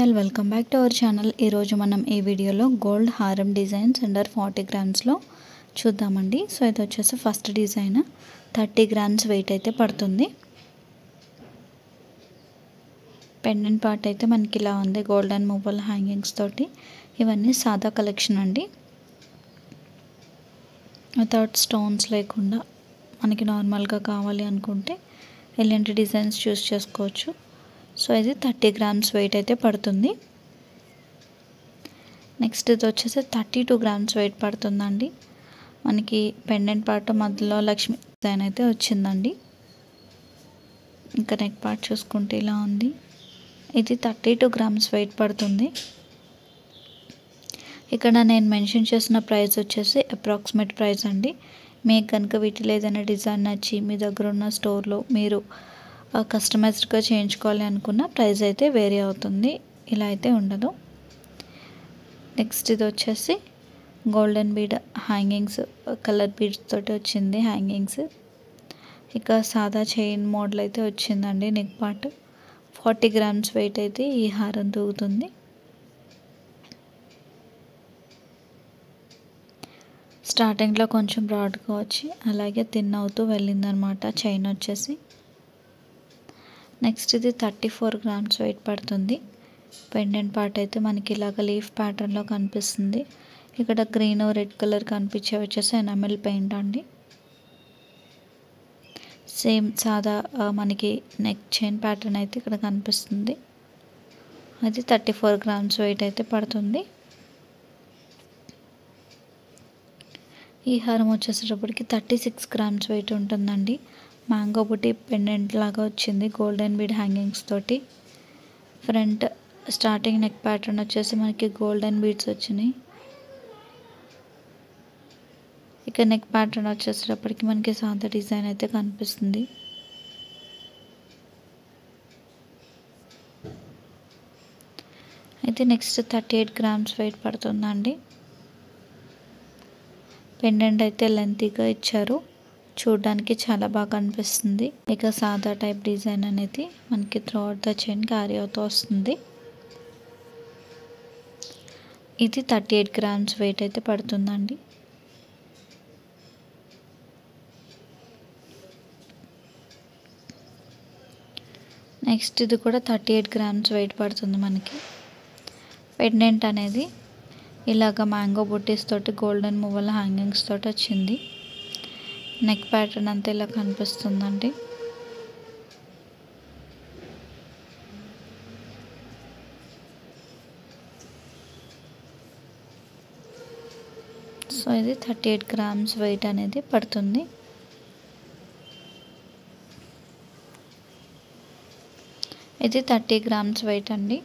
All welcome back to our channel. ఈరోజు మనం ఈ వీడియోలో గోల్డ్ హారం డిజైన్స్ అండర్ 40 గ్రామ్స్లో చూద్దామండి. సో ఇది వచ్చేసి ఫస్ట్ డిజైన్ 30 గ్రామ్స్ వెయిట్ అయితే పడుతుంది. పెండెంట్ పార్ట్ అయితే మనకి ఇలా ఉంది, గోల్డెన్ మూవల్ హ్యాంగింగ్స్ తోటి. ఇవన్నీ సాదా కలెక్షన్ అండి, వితౌట్ స్టోన్స్ లేకుండా మనకి నార్మల్గా కావాలి అనుకుంటే ఎలాంటి డిజైన్స్ చూస్ చేసుకోవచ్చు. సో ఇది 30 గ్రామ్స్ వెయిట్ అయితే పడుతుంది. నెక్స్ట్ ఇది వచ్చేసి 32 గ్రామ్స్ వెయిట్ పడుతుందండి. మనకి పెండెంట్ పార్ట్ మధ్యలో లక్ష్మీ డిజైన్ అయితే వచ్చిందండి. ఇంకా నెక్ పార్ట్ చూసుకుంటే ఇలా ఉంది. ఇది 32 గ్రామ్స్ వెయిట్ పడుతుంది. ఇక్కడ నేను మెన్షన్ చేసిన ప్రైస్ వచ్చేసి అప్రాక్సిమేట్ ప్రైస్ అండి. మీకు కనుక వీటిలో ఏదైనా డిజైన్ నచ్చి మీ దగ్గర ఉన్న స్టోర్లో మీరు కస్టమైజ్డ్గా చేయించుకోవాలి అనుకున్న ప్రైస్ అయితే వేరీ అవుతుంది, ఇలా అయితే ఉండదు. నెక్స్ట్ ఇది వచ్చేసి golden bead hangings, colour beads తోటి వచ్చింది హ్యాంగింగ్స్. ఇక సాదా చైన్ మోడల్ అయితే వచ్చిందండి. నెక్ పార్ట్ 40 గ్రామ్స్ వెయిట్ అయితే ఈ హారం తూగుతుంది. స్టార్టింగ్లో కొంచెం బ్రాడ్గా వచ్చి అలాగే థిన్ అవుతూ వెళ్ళిందనమాట చైన్ వచ్చేసి. నెక్స్ట్ ఇది 34 గ్రామ్స్ వెయిట్ పడుతుంది. పెండెంట్ పార్ట్ అయితే మనకి ఇలాగ లీఫ్ ప్యాటర్న్లో కనిపిస్తుంది. ఇక్కడ గ్రీన్ రెడ్ కలర్ కనిపించే వచ్చేసి ఎనామెల్ పెయింట్ అండి. సేమ్ సాదా మనకి నెక్ చైన్ ప్యాటర్న్ అయితే ఇక్కడ కనిపిస్తుంది. అది 34 గ్రామ్స్ వెయిట్ అయితే పడుతుంది. ఈ హారం వచ్చేసేటప్పటికి 36 గ్రామ్స్ వెయిట్ ఉంటుందండి. మ్యాంగో బుట్టి పెండెంట్ లాగా వచ్చింది గోల్డెన్ బీడ్ హ్యాంగింగ్స్ తోటి. ఫ్రంట్ స్టార్టింగ్ నెక్ ప్యాటర్న్ వచ్చేసి మనకి గోల్డెన్ బీడ్స్ వచ్చినాయి. ఇక నెక్ ప్యాటర్న్ వచ్చేసేటప్పటికి మనకి సాదా డిజైన్ అయితే కనిపిస్తుంది. అయితే నెక్స్ట్ 38 గ్రామ్స్ వెయిట్ పడుతుందండి. పెండెంట్ అయితే లెంతీగా ఇచ్చారు, చూడడానికి చాలా బాగా కనిపిస్తుంది. ఇక సాదా టైప్ డిజైన్ అనేది మనకి త్రూఅవుట్ ద చైన్ క్యారీ అవుతూ వస్తుంది. ఇది 38 గ్రామ్స్ వెయిట్ అయితే పడుతుందండి. నెక్స్ట్ ఇది కూడా 38 గ్రామ్స్ వెయిట్ పడుతుంది. మనకి పెండెంట్ అనేది ఇలాగ మ్యాంగో బుట్టీస్ తోటి గోల్డెన్ మూవల్ హ్యాంగింగ్స్ తోటి వచ్చింది. నెక్ ప్యాటర్న్ అంతా ఇలా కనిపిస్తుందండి. సో ఇది 38 గ్రామ్స్ వెయిట్ అనేది పడుతుంది. ఇది 30 గ్రామ్స్ వెయిట్ అండి.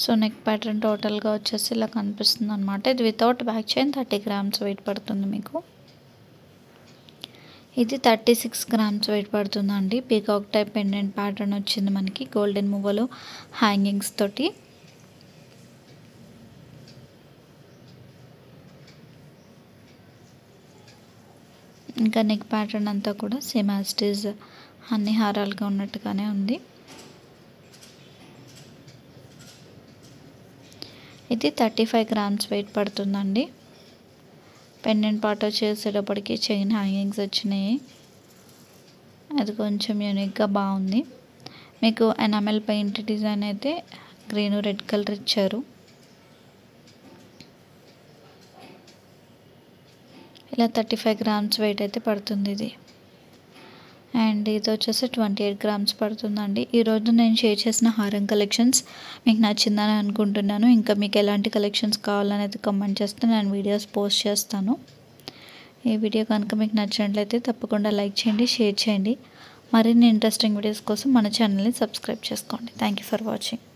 సో నెక్ ప్యాటర్న్ టోటల్గా వచ్చేసి ఇలా కనిపిస్తుంది అనమాట. ఇది without back chain 30 grams wait పడుతుంది మీకు. ఇది 36 గ్రామ్స్ వెయిట్ పడుతుందండి. పీకాక్ టైప్ పెండెంట్ ప్యాటర్న్ వచ్చింది మనకి గోల్డెన్ మూవలో హ్యాంగింగ్స్ తోటి. ఇంకా నెక్ ప్యాటర్న్ అంతా కూడా సేమ్ యాజ్ ఇట్ ఈజ్ అన్ని హారాలుగా ఉన్నట్టుగానే ఉంది. ఇది 35 గ్రామ్స్ వెయిట్ పడుతుందండి. పెండెంట్ పార్ట్ వచ్చేసేటప్పటికి చైన్ హ్యాంగింగ్స్ వచ్చినాయి. అది కొంచెం యూనిక్గా బాగుంది. మీకు ఎనామెల్ పెయింట్ డిజైన్ అయితే గ్రీన్ రెడ్ కలర్ ఇచ్చారు. ఇలా 35 గ్రామ్స్ వెయిట్ అయితే పడుతుంది ఇది. అండ్ ఇది వచ్చేసి 28 గ్రామ్స్ పడుతుందండి. ఈరోజు నేను షేర్ చేసిన హారం కలెక్షన్స్ మీకు నచ్చిందని అనుకుంటున్నాను. ఇంకా మీకు ఎలాంటి కలెక్షన్స్ కావాలనేది కామెంట్ చేస్తే నేను వీడియోస్ పోస్ట్ చేస్తాను. ఈ వీడియో కనుక మీకు నచ్చినట్లయితే తప్పకుండా లైక్ చేయండి, షేర్ చేయండి. మరిన్ని ఇంట్రెస్టింగ్ వీడియోస్ కోసం మన ఛానల్ని సబ్స్క్రైబ్ చేసుకోండి. Thank you for watching.